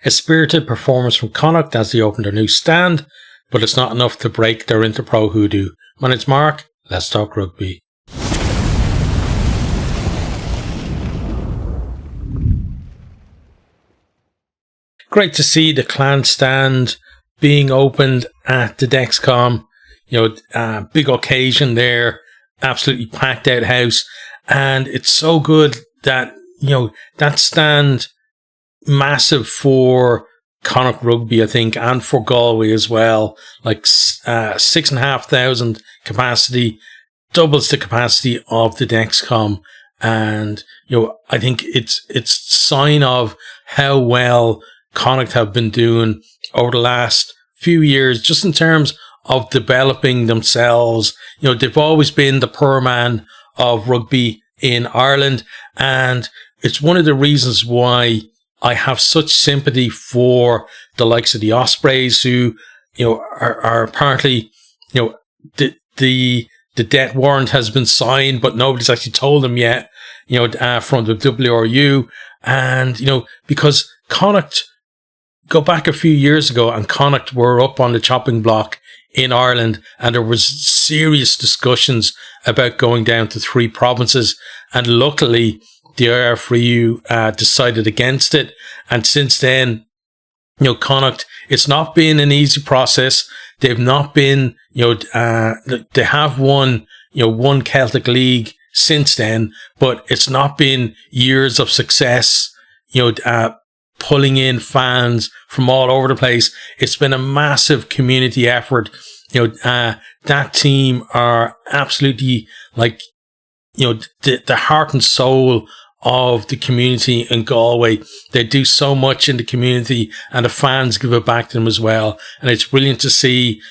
A spirited performance from Connacht as they opened their new stand, but it's not enough to break their Interpro hoodoo. My name's Mark, let's talk rugby. Great to see the Clan stand being opened at the Dexcom. Big occasion there, absolutely packed out house. And it's so good that, that stand massive for Connacht Rugby, I think, and for Galway as well. Like 6,500 capacity, doubles the capacity of the Dexcom. And, I think it's a sign of how well Connacht have been doing over the last few years, just in terms of developing themselves. They've always been the poor man of rugby in Ireland, and it's one of the reasons why I have such sympathy for the likes of the Ospreys, who are apparently the debt warrant has been signed, but nobody's actually told them yet. From the WRU, and because Connacht, go back a few years ago, and Connacht were up on the chopping block in Ireland, and there was serious discussions about going down to 3 provinces, and luckily the IRFU decided against it. And since then, Connacht, it's not been an easy process. They've not been, they have won, one Celtic League since then, but it's not been years of success, pulling in fans from all over the place. It's been a massive community effort. That team are absolutely the heart and soul of the community in Galway. They do so much in the community, and the fans give it back to them as well. And it's brilliant to see,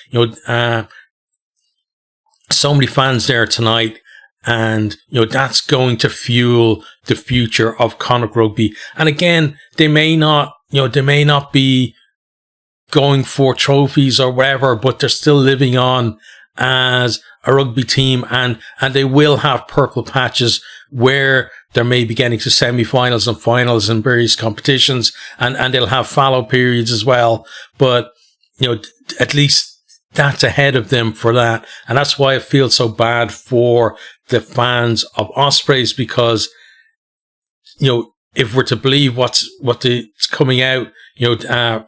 so many fans there tonight. And, that's going to fuel the future of Connacht Rugby. And again, they may not be going for trophies or whatever, but they're still living on as a rugby team, and they will have purple patches where they may be getting to semi-finals and finals in various competitions, and they'll have fallow periods as well. But, at least that's ahead of them for that. And that's why I feel so bad for the fans of Ospreys, because, if we're to believe what's coming out,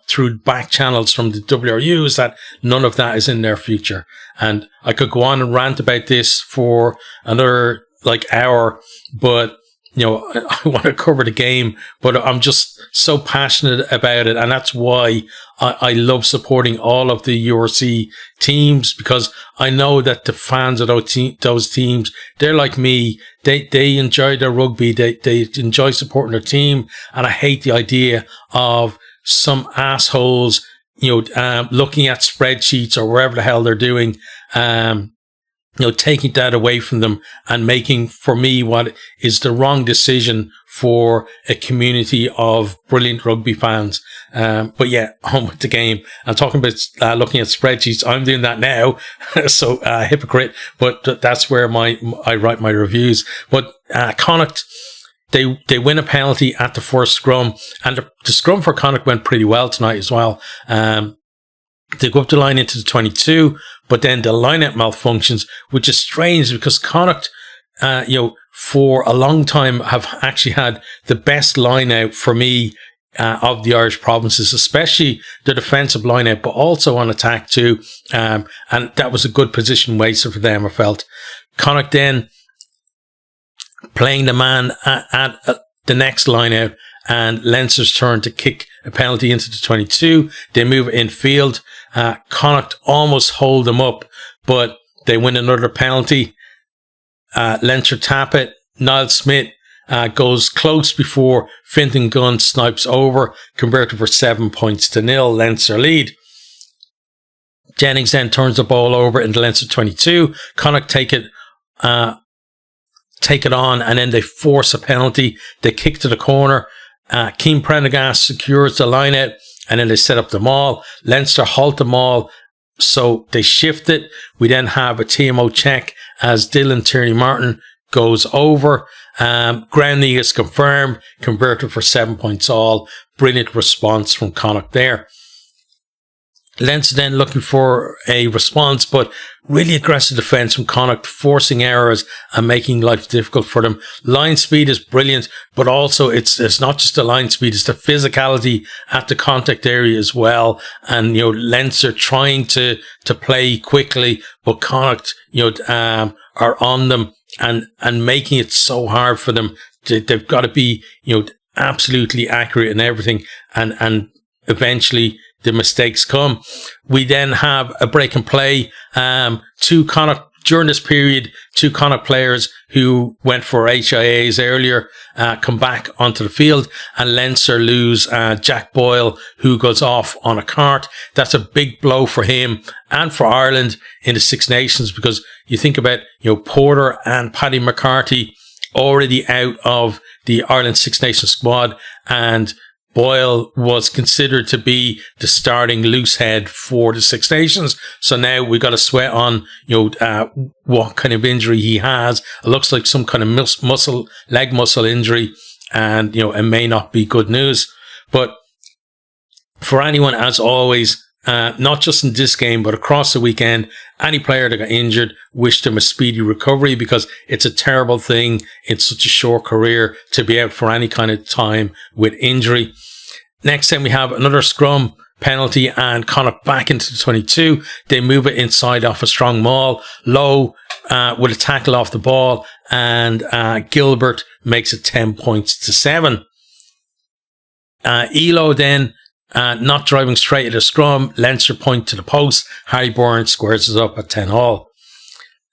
through back channels from the WRU, is that none of that is in their future. And I could go on and rant about this for another hour, but I want to cover the game, but I'm just so passionate about it. And that's why I love supporting all of the URC teams, because I know that the fans of those teams, they're like me. They enjoy their rugby. They enjoy supporting their team. And I hate the idea of some assholes, looking at spreadsheets or wherever the hell they're doing, taking that away from them and making, for me, what is the wrong decision for a community of brilliant rugby fans. But yeah, on with the game. I'm talking about looking at spreadsheets. I'm doing that now, so hypocrite. But that's where I write my reviews. But Connacht, they win a penalty at the first scrum, and the scrum for Connacht went pretty well tonight as well. They go up the line into the 22, but then the line-out malfunctions, which is strange because Connacht, for a long time have actually had the best line-out for me of the Irish provinces, especially the defensive line-out, but also on attack too. And that was a good position waster for them, I felt. Connacht then playing the man at the next line-out, and Leinster's turn to kick a penalty into the 22. They move in field. Connacht almost hold them up, but they win another penalty. Leinster tap it. Niall Smith goes close before Fintan Gunn snipes over, converted for 7 points to 0. Leinster lead. Jennings then turns the ball over in the Leinster 22. Connacht take it on, and then they force a penalty. They kick to the corner. Keane Prendergast secures the line out, and then they set up the maul. Leinster halt the maul, so they shift it. We then have a TMO check as Dylan Tierney Martin goes over. Grounding is confirmed, converted for 7 points all. Brilliant response from Connacht there. Leinster then looking for a response, but really aggressive defence from Connacht, forcing errors and making life difficult for them. Line speed is brilliant, but also it's not just the line speed, it's the physicality at the contact area as well. And, Leinster trying to play quickly, but Connacht, are on them and making it so hard for them. They've got to be, absolutely accurate in everything, and eventually the mistakes come. We then have a break and play. During this period, 2 Connacht players who went for HIAs earlier come back onto the field, and Leinster lose Jack Boyle, who goes off on a cart. That's a big blow for him and for Ireland in the Six Nations, because you think about, Porter and Paddy McCarthy already out of the Ireland Six Nations squad, and Boyle was considered to be the starting loose head for the Six Nations. So now we got to sweat on, what kind of injury he has. It looks like some kind of leg muscle injury, and, it may not be good news. But for anyone, as always, not just in this game, but across the weekend, any player that got injured, wish them a speedy recovery, because it's a terrible thing in such a short career to be out for any kind of time with injury. Next time we have another scrum penalty, and Connacht back into the 22. They move it inside off a strong maul. Lowe with a tackle off the ball, and Gilbert makes it 10 points to 7. Elo then not driving straight at a scrum. Leinster point to the post. Harry Bourne squares it up at 10 all.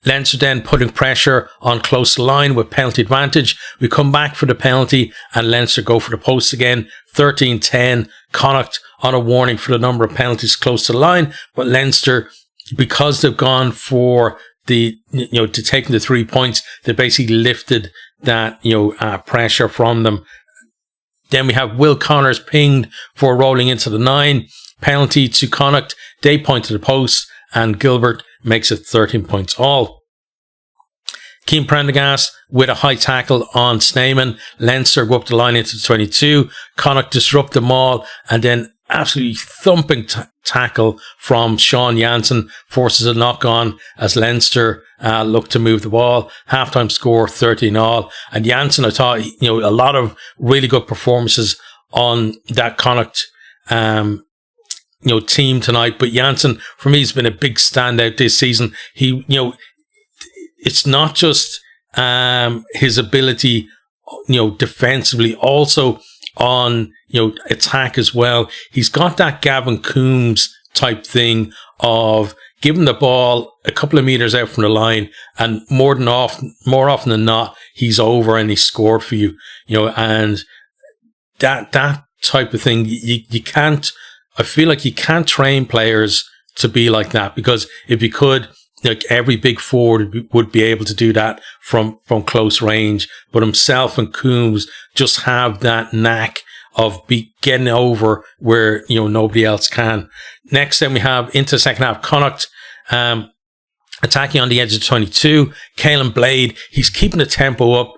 Leinster then putting pressure on close to line with penalty advantage. We come back for the penalty, and Leinster go for the post again. 13-10. Connacht on a warning for the number of penalties close to the line, but Leinster, because they've gone for to taking the 3 points, they basically lifted that pressure from them. Then we have Will Connors pinged for rolling into the 9. Penalty to Connacht. They point to the post, and Gilbert makes it 13 points all. Keane Prendergast with a high tackle on Snyman. Leinster go up the line into the 22. Connacht disrupt the maul, and then absolutely thumping tackle from Sean Jansen forces a knock on as Leinster look to move the ball. Halftime score 13 all. And Jansen, I thought, a lot of really good performances on that Connacht team tonight. But Jansen, for me, has been a big standout this season. He, it's not just his ability, defensively, also on, attack as well. He's got that Gavin Coombs type thing of giving the ball a couple of meters out from the line, and more often than not, he's over and he scored for you, and that type of thing, you can't, I feel like you can't train players to be like that, because if you could, like, every big forward would be able to do that from close range. But himself and Coombs just have that knack of getting over where, nobody else can. Next, then we have into the second half, Connacht attacking on the edge of 22. Caelan Blade, he's keeping the tempo up,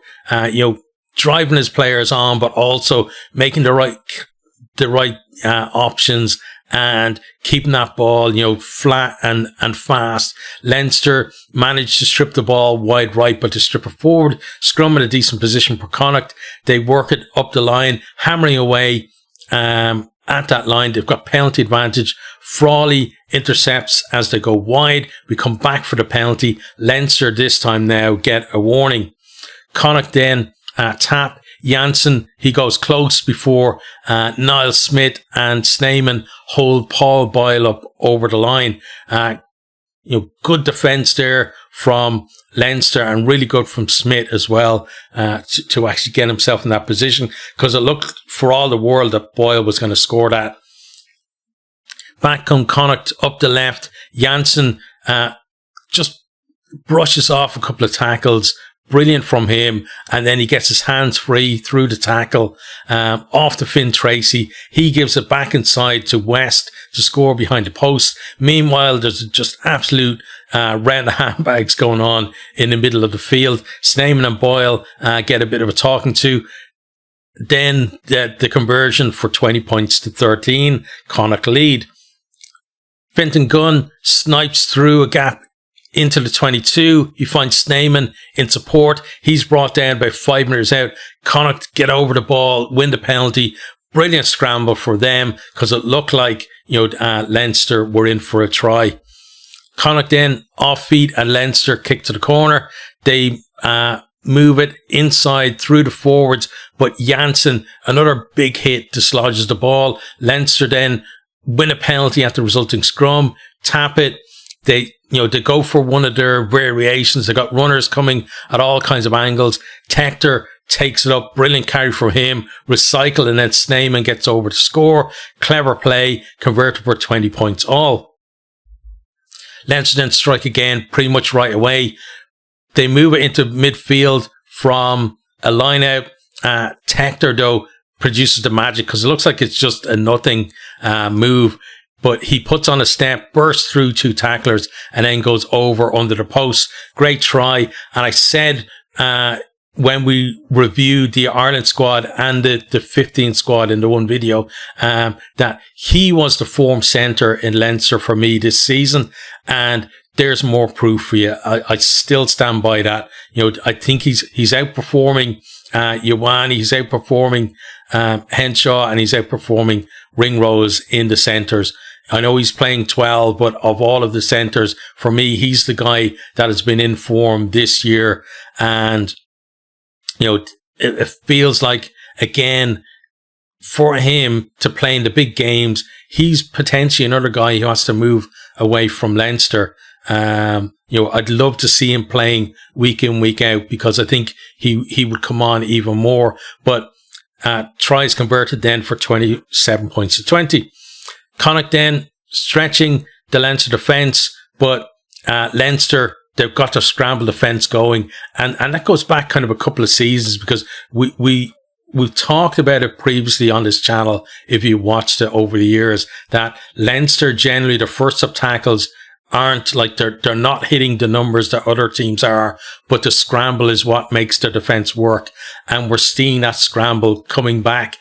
driving his players on, but also making the right options and keeping that ball, flat and fast. Leinster managed to strip the ball wide right, but to strip it forward. Scrum in a decent position for Connacht. They work it up the line, hammering away at that line. They've got penalty advantage. Frawley intercepts as they go wide. We come back for the penalty. Leinster this time now get a warning. Connacht then tap. Jansen, he goes close before Niall Smith and Snyman hold Paul Boyle up over the line. Good defence there from Leinster, and really good from Smith as well to actually get himself in that position, because it looked for all the world that Boyle was going to score that. Back come Connacht up the left. Jansen just brushes off a couple of tackles. Brilliant from him, and then he gets his hands free through the tackle off to Finn Tracy. He gives it back inside to West to score behind the post. Meanwhile, there's just absolute round the handbags going on in the middle of the field. Snyman and Boyle get a bit of a talking to. Then the conversion for 20 points to 13. Connacht lead. Fintan Gunn snipes through a gap into the 22. He finds Snyman in support. He's brought down about 5 metres out. Connacht get over the ball, win the penalty. Brilliant scramble for them because it looked like Leinster were in for a try. Connacht then off feet and Leinster kick to the corner. They move it inside through the forwards, but Janssen, another big hit, dislodges the ball. Leinster then win a penalty at the resulting scrum, tap it. They go for one of their variations. They got runners coming at all kinds of angles. Tector takes it up. Brilliant carry from him. Recycle, and then Snyman gets over to score. Clever play. Converted for 20 points all. Leinster then strike again pretty much right away. They move it into midfield from a line out. Tector, though, produces the magic because it looks like it's just a nothing move. But he puts on a step, bursts through 2 tacklers, and then goes over under the post. Great try. And I said when we reviewed the Ireland squad and the 15 squad in the one video, that he was the form centre in Leinster for me this season. And there's more proof for you. I still stand by that. I think he's outperforming Ioane, he's outperforming Henshaw, and he's outperforming Ringrose in the centres. I know he's playing 12, but of all of the centres, for me, he's the guy that has been in form this year. And, it feels like, again, for him to play in the big games, he's potentially another guy who has to move away from Leinster. I'd love to see him playing week in, week out, because I think he would come on even more. But tries converted then for 27 points to 20. Connacht then stretching the Leinster defence, but Leinster, they've got to scramble defence going, and that goes back kind of a couple of seasons, because we've talked about it previously on this channel, if you watched it over the years, that Leinster generally, the first up tackles aren't like, they're not hitting the numbers that other teams are, but the scramble is what makes their defence work. And we're seeing that scramble coming back,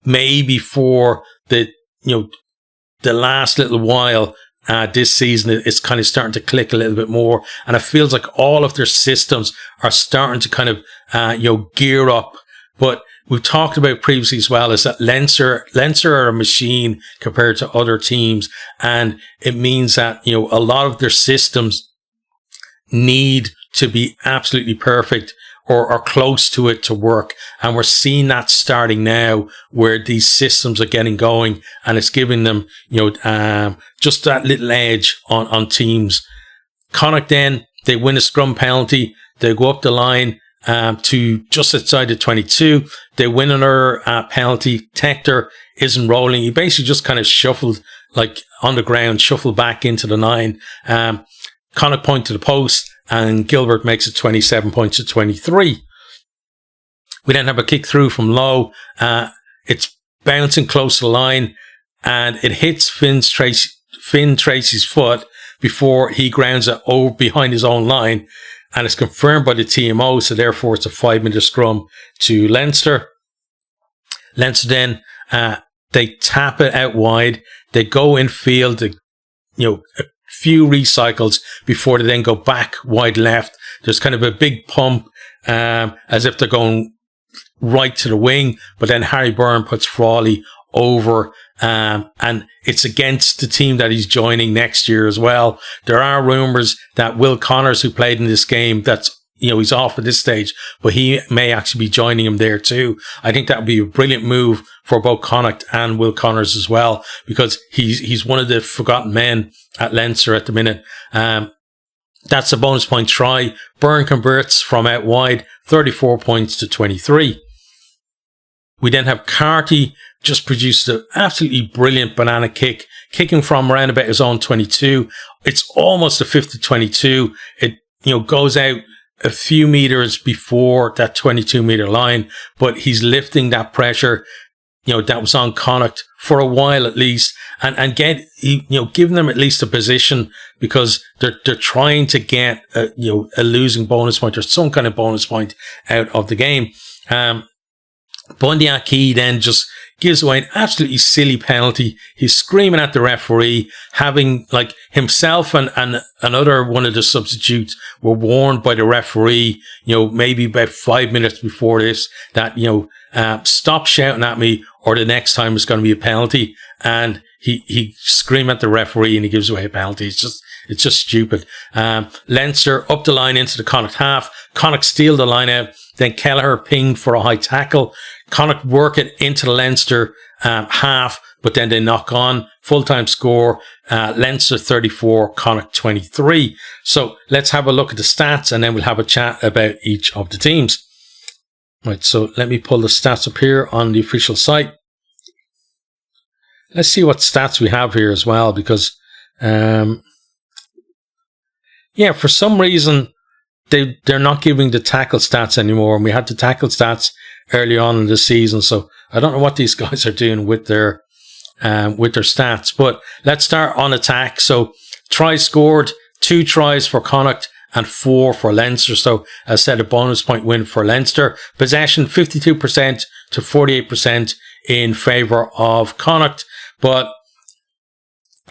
maybe for the last little while. This season, it's kind of starting to click a little bit more, and it feels like all of their systems are starting to kind of, gear up. But we've talked about previously as well, is that Leinster are a machine compared to other teams, and it means that, a lot of their systems need to be absolutely perfect or close to it to work. And we're seeing that starting now, where these systems are getting going, and it's giving them, just that little edge on teams. Connacht then, they win a scrum penalty. They go up the line to just outside the 22. They win another penalty. Tector isn't rolling. He basically just kind of shuffled, like on the ground, shuffled back into the 9. Connacht point to the post, and Gilbert makes it 27 points to 23. We then have a kick through from low. It's bouncing close to the line, and it hits Finn Tracy's foot before he grounds it over behind his own line. And it's confirmed by the TMO, so therefore it's a 5-minute scrum to Leinster. Leinster then, they tap it out wide. They go in field, a few recycles before they then go back wide left. There's kind of a big pump, as if they're going right to the wing, but then Harry Byrne puts Frawley over, and it's against the team that he's joining next year as well. There are rumours that Will Connors, who played in this game, he's off at this stage, but he may actually be joining him there too. I think that would be a brilliant move for both Connacht and Will Connors as well, because he's one of the forgotten men at Leinster at the minute. That's a bonus point try. Byrne converts from out wide, 34 points to 23. We then have Carty just produced an absolutely brilliant banana kick, kicking from around about his own 22. It's almost a 50-22. It, goes out a few meters before that 22-meter line, but he's lifting that pressure. that was on Connacht for a while at least, and get, giving them at least a position, because they're trying to get a losing bonus point or some kind of bonus point out of the game. Bundy Aki then just gives away an absolutely silly penalty. He's screaming at the referee, having like himself and another one of the substitutes were warned by the referee, maybe about 5 minutes before this, that, stop shouting at me or the next time it's going to be a penalty. And he screamed at the referee and he gives away a penalty. It's just stupid. Leinster up the line into the Connacht half. Connacht steal the line out. Then Kelleher pinged for a high tackle. Connacht work it into the Leinster half, but then they knock on. Full-time score, Leinster 34, Connacht 23. So let's have a look at the stats and then we'll have a chat about each of the teams. Right, so let me pull the stats up here on the official site. Let's see what stats we have here as well, because, for some reason, they're not giving the tackle stats anymore, and we had the tackle stats early on in the season, so I don't know what these guys are doing with their stats. But let's start on attack. So tries scored, 2 tries for Connacht and 4 for Leinster. So as I said, a bonus point win for Leinster. Possession 52% to 48% in favour of Connacht, but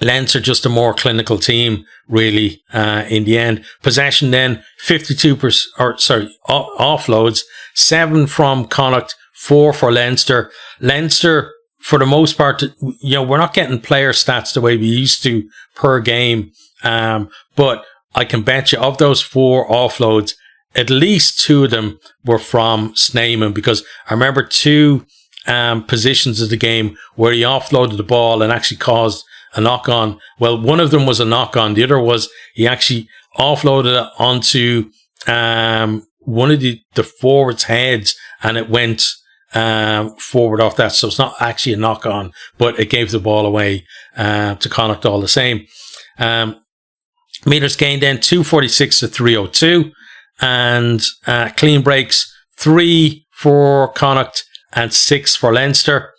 Leinster just a more clinical team, really, in the end. Possession then, 52%, offloads, 7 from Connacht, 4 for Leinster. Leinster, for the most part, we're not getting player stats the way we used to per game. But I can bet you of those 4 offloads, at least 2 of them were from Snyman, because I remember 2 positions of the game where he offloaded the ball and actually caused a knock-on. Well, one of them was a knock-on. The other was he actually offloaded it onto one of the forwards' heads, and it went forward off that. So it's not actually a knock-on, but it gave the ball away to Connacht all the same. Meters gained then 246 to 302, and clean breaks 3 for Connacht and 6 for Leinster,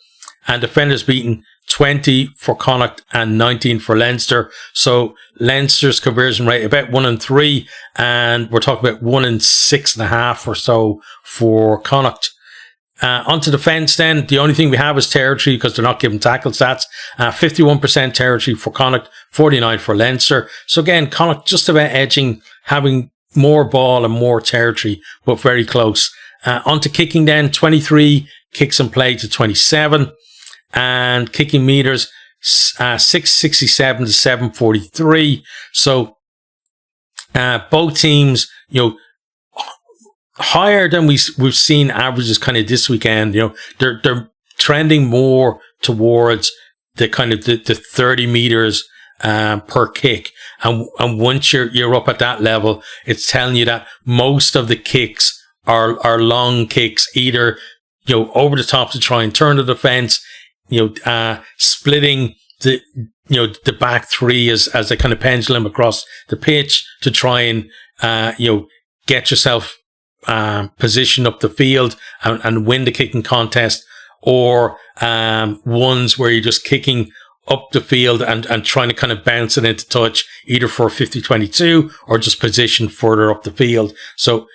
and defenders beaten 20 for Connacht and 19 for Leinster. So Leinster's conversion rate about 1 in 3, and we're talking about 1 in 6.5 or so for Connacht. Onto defence then. The only thing we have is territory, because they're not giving tackle stats. 51% territory for Connacht, 49 for Leinster. So again, Connacht just about edging, having more ball and more territory, but very close. Onto kicking then, 23 kicks in play to 27. And kicking meters, 667 to 743. So both teams, higher than we've seen averages kind of this weekend. They're trending more towards the kind of the 30 meters per kick, and once you're up at that level, it's telling you that most of the kicks are long kicks, either over the top to try and turn the defense, splitting the back three as they kind of pendulum across the pitch to try and get yourself position up the field and win the kicking contest, or ones where you're just kicking up the field and trying to kind of bounce it into touch, either for 50-22 or just position further up the field. So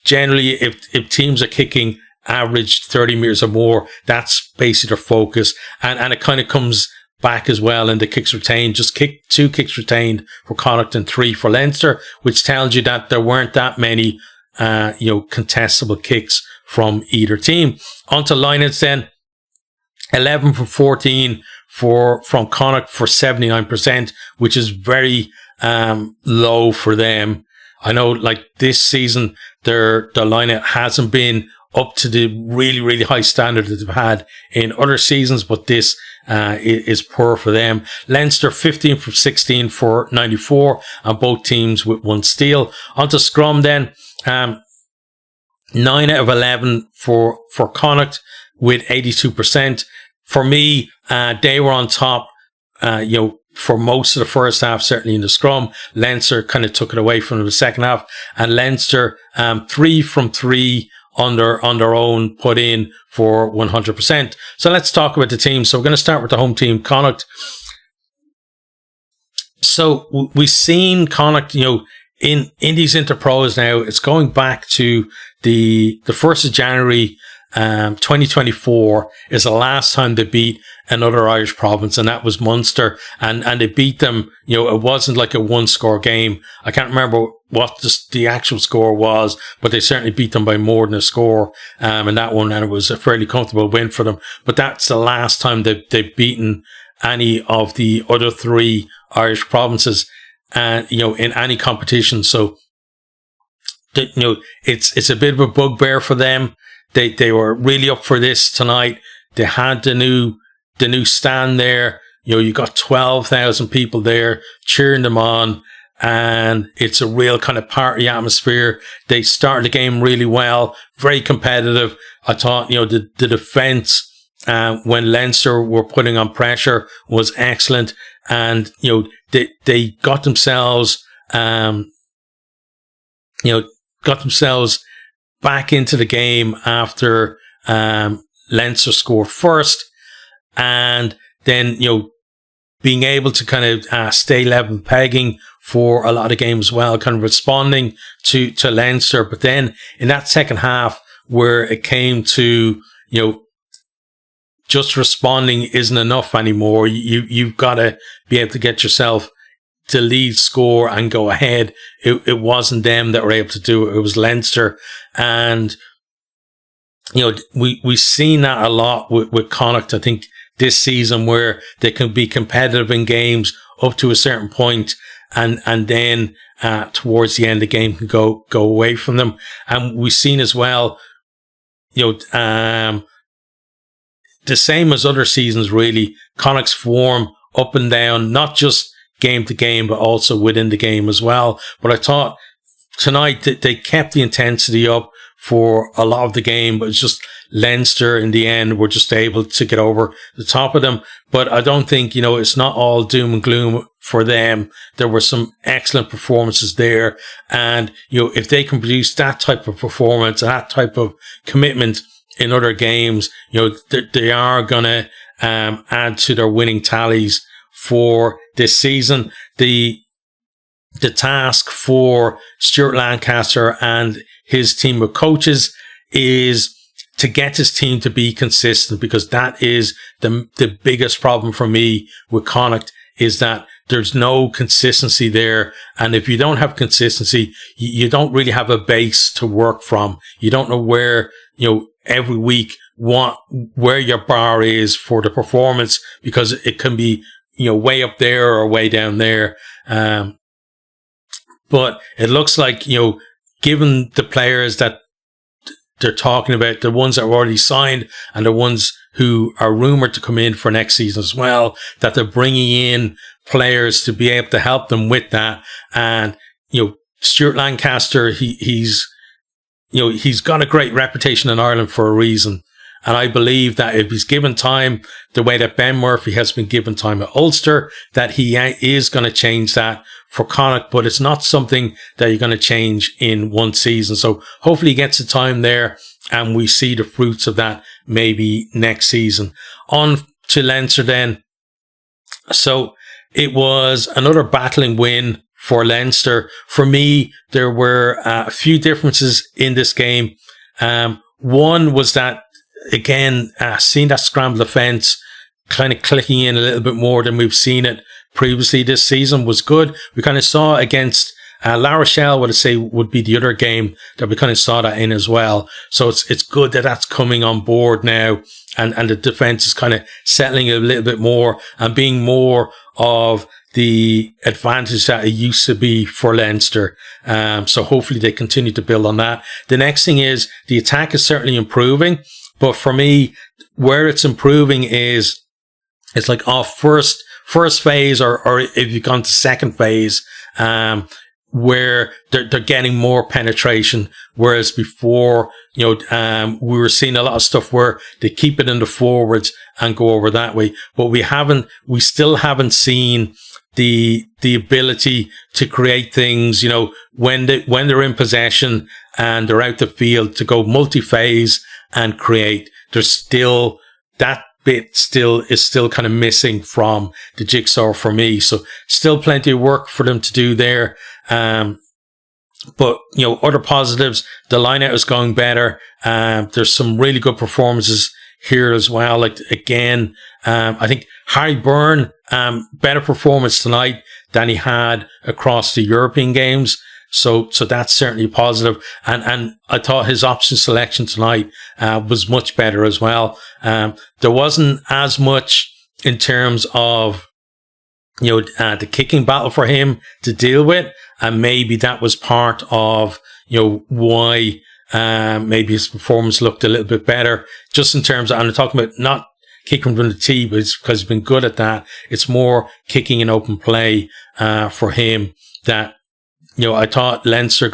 generally if teams are kicking average 30 meters or more, that's basically their focus, and it kind of comes back as well in the kicks retained. Just 2 kicks retained for Connacht and 3 for Leinster, which tells you that there weren't that many contestable kicks from either team. Onto lineouts then, 11 from 14 from Connacht for 79%, which is very low for them. I know, like, this season their lineout hasn't been up to the really, really high standard that they've had in other seasons, but this is poor for them. Leinster 15 from 16 for 94, and both teams with 1 steal. Onto scrum then, 9 out of 11 for Connacht with 82%. For me, they were on top, for most of the first half, certainly in the scrum. Leinster kind of took it away from the second half, and Leinster 3 from 3 on their own put in for 100%. So let's talk about the team. So we're going to start with the home team, Connacht. So we've seen Connacht, in these interpros now. It's going back to the 1st of January, 2024 is the last time they beat another Irish province, and that was Munster, and they beat them. It wasn't like a 1-score game. I can't remember what the actual score was, but they certainly beat them by more than a score, in that one, and it was a fairly comfortable win for them. But that's the last time they've beaten any of the other 3 Irish provinces, and in any competition. So it's a bit of a bugbear for them. They were really up for this tonight. They had the new stand there. You got 12,000 people there cheering them on, and it's a real kind of party atmosphere. They started the game really well, very competitive. I thought, the defence, when Leinster were putting on pressure, was excellent, and they got themselves, back into the game after Leinster scored first, and then being able to kind of stay level pegging for a lot of games as well, kind of responding to Leinster. But then in that second half, where it came to just responding isn't enough anymore. You've got to be able to get yourself to lead score and go ahead. It wasn't them that were able to do it. It was Leinster. And, we've seen that a lot with Connacht, I think, this season, where they can be competitive in games up to a certain point, and then towards the end, the game can go away from them. And we've seen as well, the same as other seasons, really, Connacht's form up and down, not just game to game, but also within the game as well. But I thought tonight that they kept the intensity up for a lot of the game, but it's just Leinster in the end were just able to get over the top of them. But I don't think, it's not all doom and gloom for them. There were some excellent performances there. And, if they can produce that type of performance, that type of commitment in other games, they are going to add to their winning tallies for this season. The task for Stuart Lancaster and his team of coaches is to get his team to be consistent, because that is the biggest problem for me with Connacht, is that there's no consistency there. And if you don't have consistency, you don't really have a base to work from. You don't know where, every week where your bar is for the performance, because it can be, way up there or way down there. But it looks like, given the players that they're talking about, the ones that are already signed and the ones who are rumored to come in for next season as well, that they're bringing in players to be able to help them with that. And, Stuart Lancaster, he's got a great reputation in Ireland for a reason. And I believe that if he's given time, the way that Ben Murphy has been given time at Ulster, that he is going to change that for Connacht. But it's not something that you're going to change in one season. So hopefully he gets the time there, and we see the fruits of that maybe next season. On to Leinster then. So it was another battling win for Leinster. For me, there were a few differences in this game. One was that, again, seeing that scramble defence kind of clicking in a little bit more than we've seen it previously this season was good. We kind of saw against La Rochelle, would I say, would be the other game that we kind of saw that in as well. So it's good that that's coming on board now, and the defence is kind of settling a little bit more and being more of the advantage that it used to be for Leinster. So hopefully they continue to build on that. The next thing is the attack is certainly improving, but for me, where it's improving is it's like first phase, or if you've gone to second phase, where they're getting more penetration, whereas before, we were seeing a lot of stuff where they keep it in the forwards and go over that way. But we still haven't seen the ability to create things, when they're in possession and they're out the field, to go multi-phase and create. There's still that bit is still kind of missing from the jigsaw for me. So still plenty of work for them to do there. But, other positives, the line-out is going better. There's some really good performances here as well. Like, again, I think Harry Byrne, better performance tonight than he had across the European games. So that's certainly positive. And I thought his option selection tonight, was much better as well. There wasn't as much in terms of, the kicking battle for him to deal with. And maybe that was part of, why, maybe his performance looked a little bit better, just in terms of, and I'm talking about not kicking from the tee, but it's because he's been good at that. It's more kicking in open play, for him that, I thought Leinster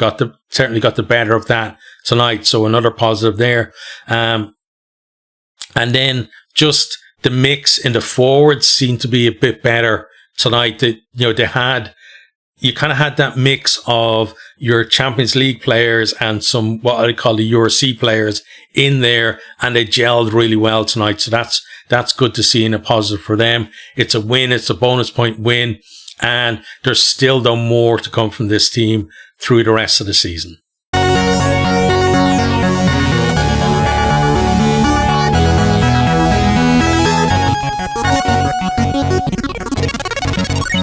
certainly got the better of that tonight. So another positive there. And then just the mix in the forwards seemed to be a bit better tonight. That, you kind of had that mix of your Champions League players and some, what I call the URC players in there, and they gelled really well tonight. So that's good to see and a positive for them. It's a win. It's a bonus point win. And there's still, though, more to come from this team through the rest of the season.